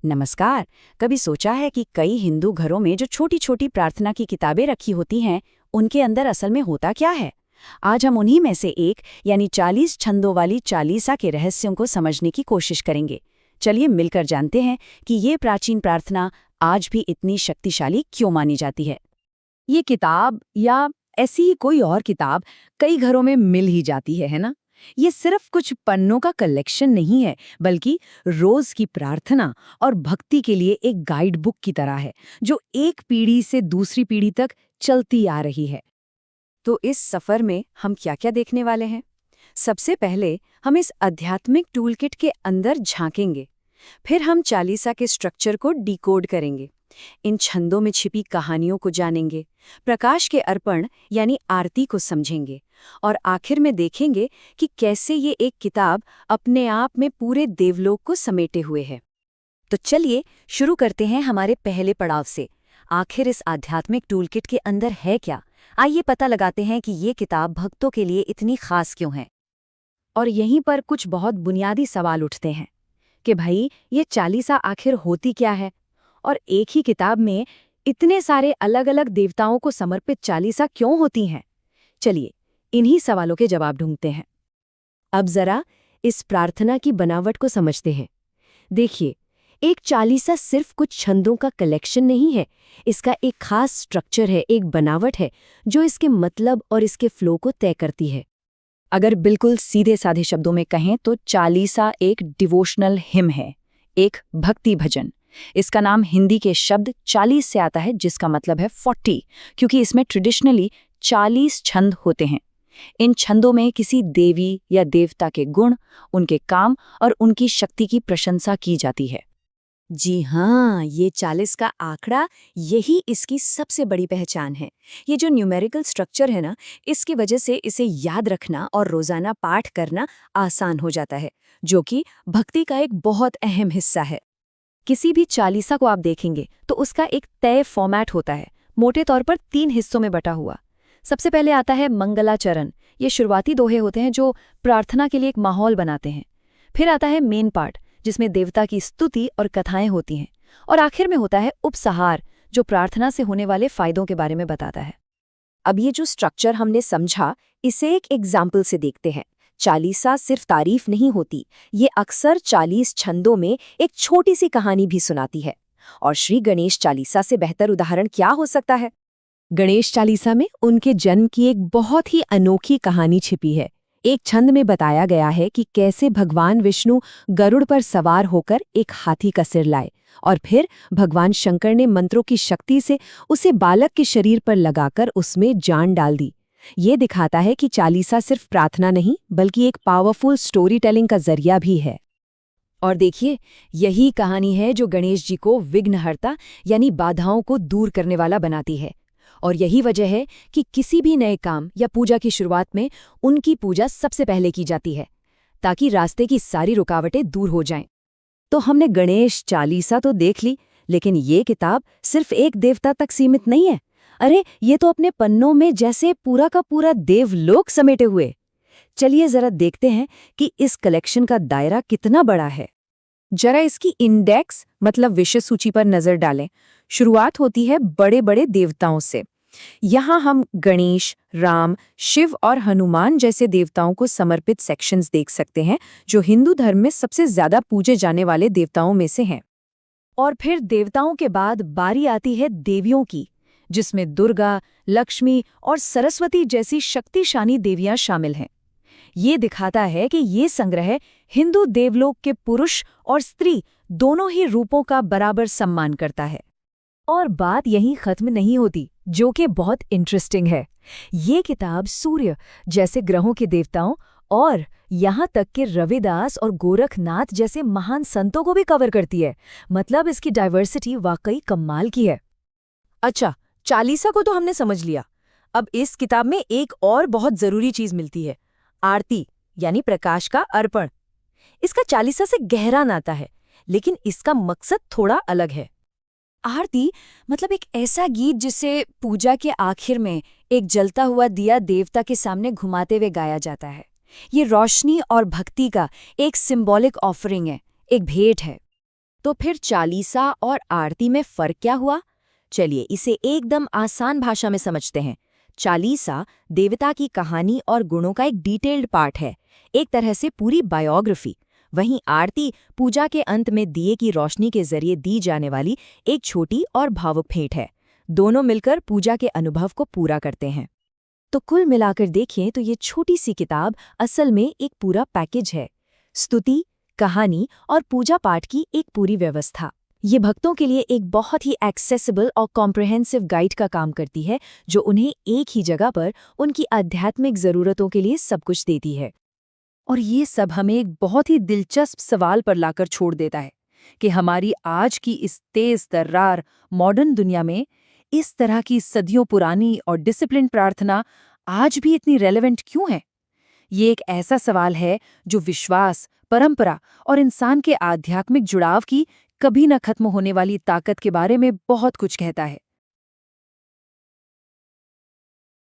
नमस्कार। कभी सोचा है कि कई हिंदू घरों में जो छोटी छोटी प्रार्थना की किताबें रखी होती हैं, उनके अंदर असल में होता क्या है? आज हम उन्हीं में से एक यानी 40 छंदों वाली चालीसा के रहस्यों को समझने की कोशिश करेंगे। चलिए मिलकर जानते हैं कि ये प्राचीन प्रार्थना आज भी इतनी शक्तिशाली क्यों मानी जाती है। ये किताब या ऐसी ही कोई और किताब कई घरों में मिल ही जाती है ना? ये सिर्फ कुछ पन्नों का कलेक्शन नहीं है, बल्कि रोज की प्रार्थना और भक्ति के लिए एक गाइड बुक की तरह है, जो एक पीढ़ी से दूसरी पीढ़ी तक चलती आ रही है। तो इस सफर में हम क्या क्या देखने वाले हैं? सबसे पहले हम इस आध्यात्मिक टूलकिट के अंदर झांकेंगे। फिर हम चालीसा के स्ट्रक्चर को डिकोड करेंगे, इन छंदों में छिपी कहानियों को जानेंगे, प्रकाश के अर्पण यानी आरती को समझेंगे और आखिर में देखेंगे कि कैसे ये एक किताब अपने आप में पूरे देवलोक को समेटे हुए है। तो चलिए शुरू करते हैं हमारे पहले पड़ाव से। आखिर इस आध्यात्मिक टूलकिट के अंदर है क्या? आइए पता लगाते हैं कि ये किताब भक्तों के लिए इतनी खास क्यों है। और यहीं पर कुछ बहुत बुनियादी सवाल उठते हैं कि भाई ये चालीसा आखिर होती क्या है, और एक ही किताब में इतने सारे अलग अलग देवताओं को समर्पित चालीसा क्यों होती हैं? चलिए इन्हीं सवालों के जवाब ढूंढते हैं। अब जरा इस प्रार्थना की बनावट को समझते हैं। देखिए, एक चालीसा सिर्फ कुछ छंदों का कलेक्शन नहीं है, इसका एक खास स्ट्रक्चर है, एक बनावट है जो इसके मतलब और इसके फ्लो को तय करती है। अगर बिल्कुल सीधे साधे शब्दों में कहें तो चालीसा एक डिवोशनल हिम है, एक भक्ति भजन। इसका नाम हिंदी के शब्द 40 से आता है, जिसका मतलब है 40, क्योंकि इसमें ट्रेडिशनली 40 छंद होते हैं। इन छंदों में किसी देवी या देवता के गुण, उनके काम और उनकी शक्ति की प्रशंसा की जाती है। जी हाँ, ये 40 का आंकड़ा यही इसकी सबसे बड़ी पहचान है। ये जो न्यूमेरिकल स्ट्रक्चर है ना, इसकी वजह से इसे याद रखना और रोजाना पाठ करना आसान हो जाता है, जो कि भक्ति का एक बहुत अहम हिस्सा है। किसी भी चालीसा को आप देखेंगे तो उसका एक तय फॉर्मेट होता है, मोटे तौर पर 3 हिस्सों में बटा हुआ। सबसे पहले आता है मंगलाचरण। ये शुरुआती दोहे होते हैं जो प्रार्थना के लिए एक माहौल बनाते हैं। फिर आता है मेन पार्ट, जिसमें देवता की स्तुति और कथाएं होती हैं। और आखिर में होता है उपसहार, जो प्रार्थना से होने वाले फायदों के बारे में बताता है। अब ये जो स्ट्रक्चर हमने समझा, इसे एक एग्जाम्पल से देखते हैं। चालीसा सिर्फ तारीफ नहीं होती, ये अक्सर 40 छंदों में एक छोटी सी कहानी भी सुनाती है। और श्री गणेश चालीसा से बेहतर उदाहरण क्या हो सकता है? गणेश चालीसा में उनके जन्म की एक बहुत ही अनोखी कहानी छिपी है। एक छंद में बताया गया है कि कैसे भगवान विष्णु गरुड़ पर सवार होकर एक हाथी का सिर लाए, और फिर भगवान शंकर ने मंत्रों की शक्ति से उसे बालक के शरीर पर लगाकर उसमें जान डाल दी। ये दिखाता है कि चालीसा सिर्फ प्रार्थना नहीं, बल्कि एक पावरफुल स्टोरी टेलिंग का जरिया भी है। और देखिए, यही कहानी है जो गणेश जी को विघ्नहर्ता यानी बाधाओं को दूर करने वाला बनाती है। और यही वजह है कि किसी भी नए काम या पूजा की शुरुआत में उनकी पूजा सबसे पहले की जाती है, ताकि रास्ते की सारी रुकावटें दूर हो जाएं। तो हमने गणेश चालीसा तो देख ली, लेकिन ये किताब सिर्फ एक देवता तक सीमित नहीं है। अरे, ये तो अपने पन्नों में जैसे पूरा का पूरा देवलोक समेटे हुए। चलिए जरा देखते हैं कि इस कलेक्शन का दायरा कितना बड़ा है। जरा इसकी इंडेक्स मतलब विषय सूची पर नजर डालें। शुरुआत होती है बड़े बड़े देवताओं से। यहाँ हम गणेश, राम, शिव और हनुमान जैसे देवताओं को समर्पित सेक्शंस देख सकते हैं, जो हिंदू धर्म में सबसे ज्यादा पूजे जाने वाले देवताओं में से हैं। और फिर देवताओं के बाद बारी आती है देवियों की, जिसमें दुर्गा, लक्ष्मी और सरस्वती जैसी शक्तिशाली देवियां शामिल हैं। ये दिखाता है कि ये संग्रह हिंदू देवलोक के पुरुष और स्त्री दोनों ही रूपों का बराबर सम्मान करता है। और बात यहीं खत्म नहीं होती, जो कि बहुत इंटरेस्टिंग है। ये किताब सूर्य जैसे ग्रहों के देवताओं और यहाँ तक कि रविदास और गोरखनाथ जैसे महान संतों को भी कवर करती है। मतलब इसकी डाइवर्सिटी वाकई कमाल की है। अच्छा, चालीसा को तो हमने समझ लिया। अब इस किताब में एक और बहुत जरूरी चीज मिलती है, आरती यानी प्रकाश का अर्पण। इसका चालीसा से गहरा नाता है, लेकिन इसका मकसद थोड़ा अलग है। आरती मतलब एक ऐसा गीत जिसे पूजा के आखिर में एक जलता हुआ दिया देवता के सामने घुमाते हुए गाया जाता है। ये रोशनी और भक्ति का एक सिंबॉलिक ऑफरिंग है, एक भेंट है। तो फिर चालीसा और आरती में फर्क क्या हुआ? चलिए इसे एकदम आसान भाषा में समझते हैं। चालीसा देवता की कहानी और गुणों का एक डिटेल्ड पार्ट है, एक तरह से पूरी बायोग्राफी। वहीं आरती पूजा के अंत में दिए की रोशनी के जरिए दी जाने वाली एक छोटी और भावुक भेंट है। दोनों मिलकर पूजा के अनुभव को पूरा करते हैं। तो कुल मिलाकर देखें तो ये छोटी सी किताब असल में एक पूरा पैकेज है। स्तुति, कहानी और पूजा पाठ की एक पूरी व्यवस्था। ये भक्तों के लिए एक बहुत ही एक्सेसिबल और कॉम्प्रिहेंसिव गाइड का काम करती है, जो उन्हें एक ही जगह पर उनकी आध्यात्मिक ज़रूरतों के लिए सब कुछ देती है। और ये सब हमें एक बहुत ही दिलचस्प सवाल पर लाकर छोड़ देता है कि हमारी आज की इस तेज तर्रार मॉडर्न दुनिया में इस तरह की सदियों पुरानी और डिसिप्लिन प्रार्थना आज भी इतनी रेलेवेंट क्यों है? ये एक ऐसा सवाल है जो विश्वास, परंपरा और इंसान के आध्यात्मिक जुड़ाव की कभी न खत्म होने वाली ताकत के बारे में बहुत कुछ कहता है।